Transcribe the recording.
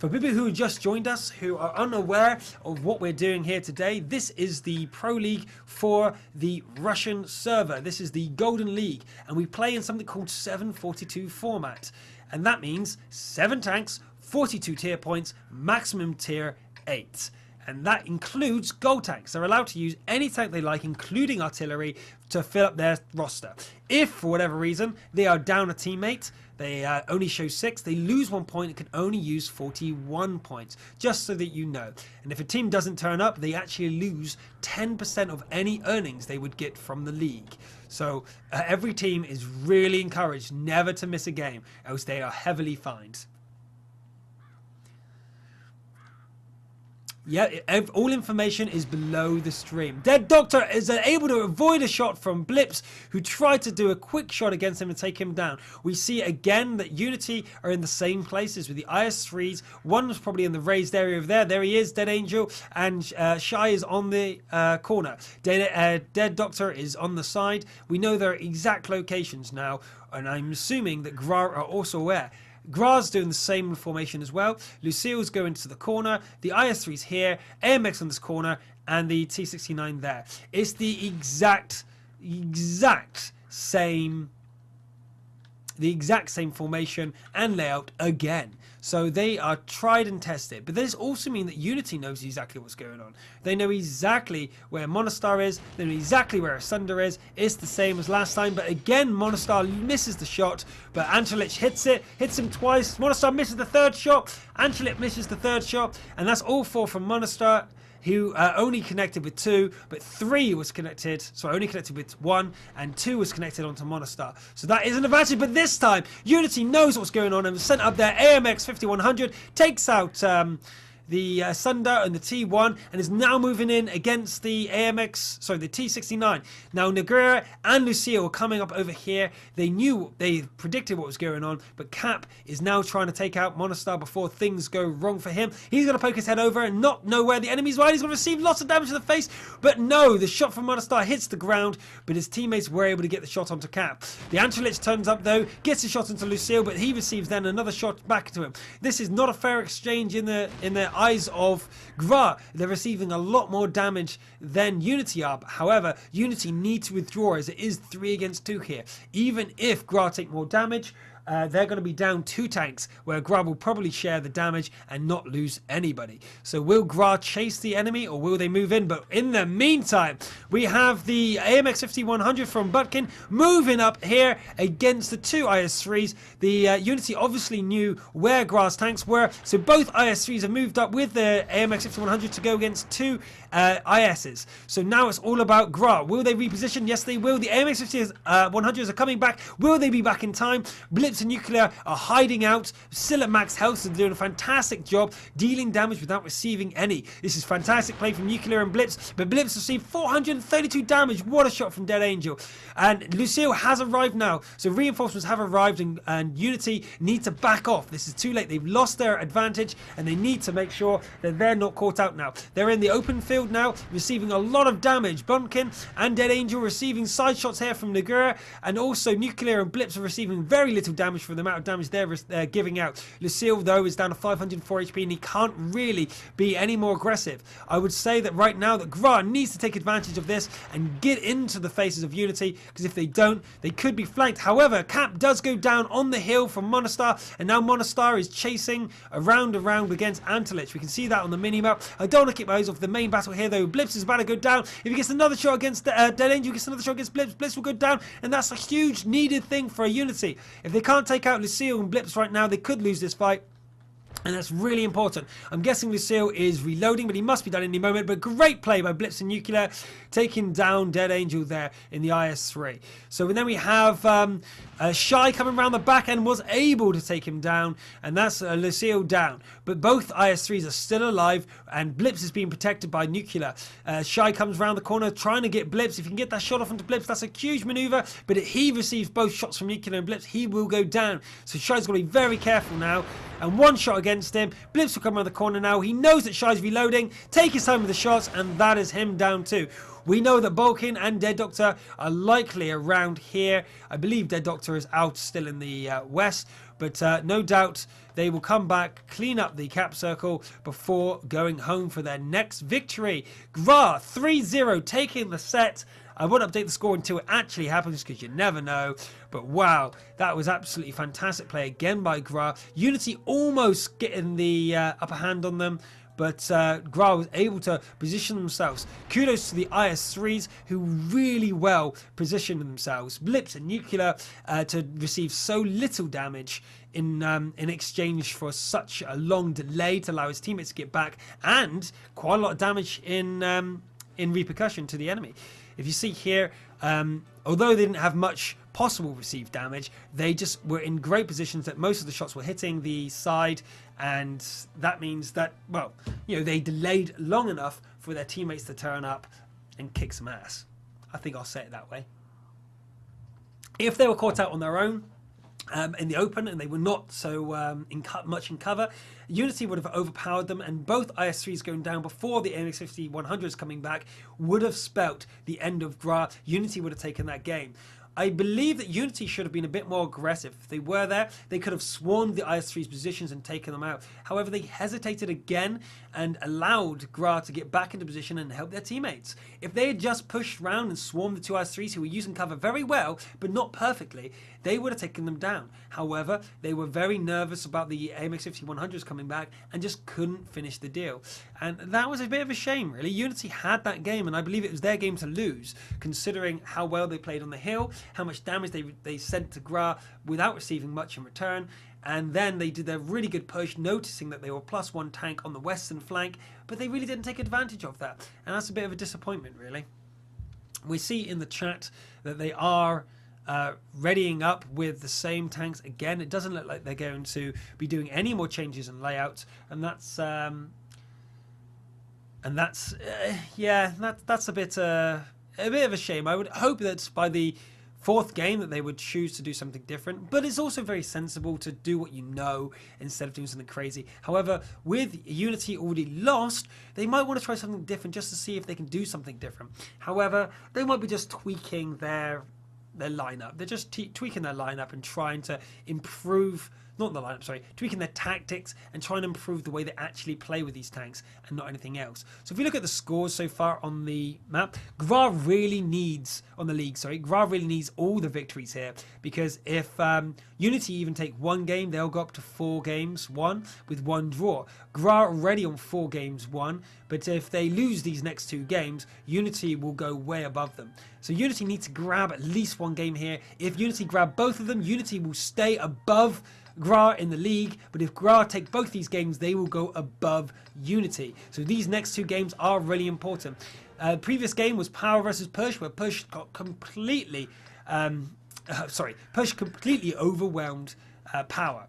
For people who just joined us, who are unaware of what we're doing here today, this is the Pro League for the Russian server. This is the Golden League, and we play in something called 742 format. And that means 7 tanks, 42 tier points, maximum tier 8. And that includes gold tanks. They're allowed to use any tank they like, including artillery, to fill up their roster. If, for whatever reason, they are down a teammate, they only show 6, they lose 1 point and can only use 41 points, just so that you know. And if a team doesn't turn up, they actually lose 10% of any earnings they would get from the league. So every team is really encouraged never to miss a game, else they are heavily fined. Yeah, all information is below the stream. Dead Doctor is able to avoid a shot from Blips, who tried to do a quick shot against him and take him down. We see again that Unity are in the same places with the IS-3s. One was probably in the raised area over there. There he is, Dead Angel, and Shy is on the corner. Dead Doctor is on the side. We know their exact locations now, and I'm assuming that GRA are also aware. GRA's doing the same formation as well. Lucille's going to the corner. The IS-3's here. AMX on this corner. And the T-69 there. It's the exact same formation and layout again. So they are tried and tested. But this also means that Unity knows exactly what's going on. They know exactly where Monostar is. They know exactly where Asunder is. It's the same as last time. But again, Monostar misses the shot. But Angelich hits it. Hits him twice. Monostar misses the third shot. Angelich misses the third shot. And that's all 4 from Monostar, who only connected with 2, but 3 was connected, so only connected with 1, and 2 was connected onto Monostar. So that is an advantage, but this time, Unity knows what's going on and sent up their AMX 5100, takes out the Sunder and the T1, and is now moving in against the the T69. Now Negura and Lucille are coming up over here. They predicted what was going on, but Cap is now trying to take out Monostar before things go wrong for him. He's going to poke his head over and not know where the enemy's right. He's going to receive lots of damage to the face, but no, the shot from Monostar hits the ground, but his teammates were able to get the shot onto Cap. The Angelich turns up though, gets a shot into Lucille, but he receives then another shot back to him. This is not a fair exchange in the eyes of GRA. They're receiving a lot more damage than Unity are. However, Unity need to withdraw as it is 3 against 2 here. Even if GRA take more damage, they're going to be down 2 tanks, where GRA will probably share the damage and not lose anybody. So will GRA chase the enemy, or will they move in? But in the meantime, we have the AMX 5100 from Butkin moving up here against the 2 IS-3s. The Unity obviously knew where GRA's tanks were, so both IS-3s have moved up with the AMX 5100 to go against 2 ISs. So now it's all about GRA. Will they reposition? Yes, they will. The AMX 5100s are coming back. Will they be back in time? Blips and Nuclear are hiding out, still at max health, and doing a fantastic job dealing damage without receiving any. This is fantastic play from Nuclear and Blips, but Blips received 432 damage. What a shot from Dead Angel. And Lucille has arrived now, so reinforcements have arrived, and Unity need to back off. This is too late. They've lost their advantage, and they need to make sure that they're not caught out now. They're in the open field now, receiving a lot of damage. Bunkin and Dead Angel receiving side shots here from Negura, and also Nuclear and Blips are receiving very little damage for the amount of damage they're giving out. Lucille, though, is down to 504 HP, and he can't really be any more aggressive. I would say that right now that GRA needs to take advantage of this and get into the faces of Unity, because if they don't, they could be flanked. However, Cap does go down on the hill from Monostar, and now Monostar is chasing around against Antelich. We can see that on the mini-map. I don't want to keep my eyes off the main battle here, though. Blips is about to go down. If he gets another shot against Dead Angel, gets another shot against Blips, Blips will go down, and that's a huge needed thing for a Unity. If they can't take out Lucille and Blips right now, they could lose this fight. And that's really important. I'm guessing Lucille is reloading, but he must be done any moment. But great play by Blips and Nuclear, taking down Dead Angel there in the IS-3. So then we have Shy coming around the back and was able to take him down. And that's Lucille down. But both IS-3s are still alive, and Blips is being protected by Nuclear. Shy comes around the corner trying to get Blips. If you can get that shot off onto Blips, that's a huge maneuver. But if he receives both shots from Nuclear and Blips, he will go down. So Shy's got to be very careful now. And one shot against him. Blips will come around the corner now. He knows that Shy's reloading. Take his time with the shots, and that is him down too. We know that Balkin and Dead Doctor are likely around here. I believe Dead Doctor is out still in the west. But no doubt they will come back, clean up the cap circle before going home for their next victory. GRA 3-0 taking the set. I won't update the score until it actually happens because you never know. But wow, that was absolutely fantastic play again by GRA. Unity almost getting the upper hand on them, but GRA was able to position themselves. Kudos to the IS-3s who really well positioned themselves. Blips and Nuclear to receive so little damage in exchange for such a long delay to allow his teammates to get back, and quite a lot of damage in repercussion to the enemy. If you see here, although they didn't have much possible received damage, they just were in great positions that most of the shots were hitting the side, and that means that, well, you know, they delayed long enough for their teammates to turn up and kick some ass. I think I'll say it that way. If they were caught out on their own, in the open, and they were not so much in cover, Unity would have overpowered them, and both IS-3s going down before the AMX50-100s coming back would have spelt the end of GRA. Unity would have taken that game. I believe that Unity should have been a bit more aggressive. If they were there, they could have swarmed the IS-3's positions and taken them out. However, they hesitated again and allowed GRA to get back into position and help their teammates. If they had just pushed around and swarmed the two IS-3s who were using cover very well, but not perfectly, they would have taken them down. However, they were very nervous about the AMX50-100s coming back and just couldn't finish the deal. And that was a bit of a shame, really. Unity had that game, and I believe it was their game to lose, considering how well they played on the hill, how much damage they sent to GRA without receiving much in return. And then they did their really good push, noticing that they were +1 tank on the western flank, but they really didn't take advantage of that. And that's a bit of a disappointment, really. We see in the chat that they are readying up with the same tanks again. It doesn't look like they're going to be doing any more changes in layout, and that's yeah, that's a bit of a shame. I would hope that by the fourth game that they would choose to do something different, but it's also very sensible to do what you know instead of doing something crazy. However, with Unity already lost, they might want to try something different just to see if they can do something different. However, they might be just tweaking their lineup. They're just tweaking their lineup and trying to improve, not the lineup, sorry, tweaking their tactics and trying to improve the way they actually play with these tanks and not anything else. So if we look at the scores so far on the map, GRA really needs, on the league, sorry, GRA really needs all the victories here, because if Unity even take one game, they'll go up to 4 games won with 1 draw. GRA already on 4 games won, but if they lose these next 2 games, Unity will go way above them. So Unity needs to grab at least 1 game here. If Unity grab both of them, Unity will stay above GRA in the league, but if GRA take both these games, they will go above Unity. So these next 2 games are really important. Previous game was Power versus Push, where Push got completely, Push completely overwhelmed Power.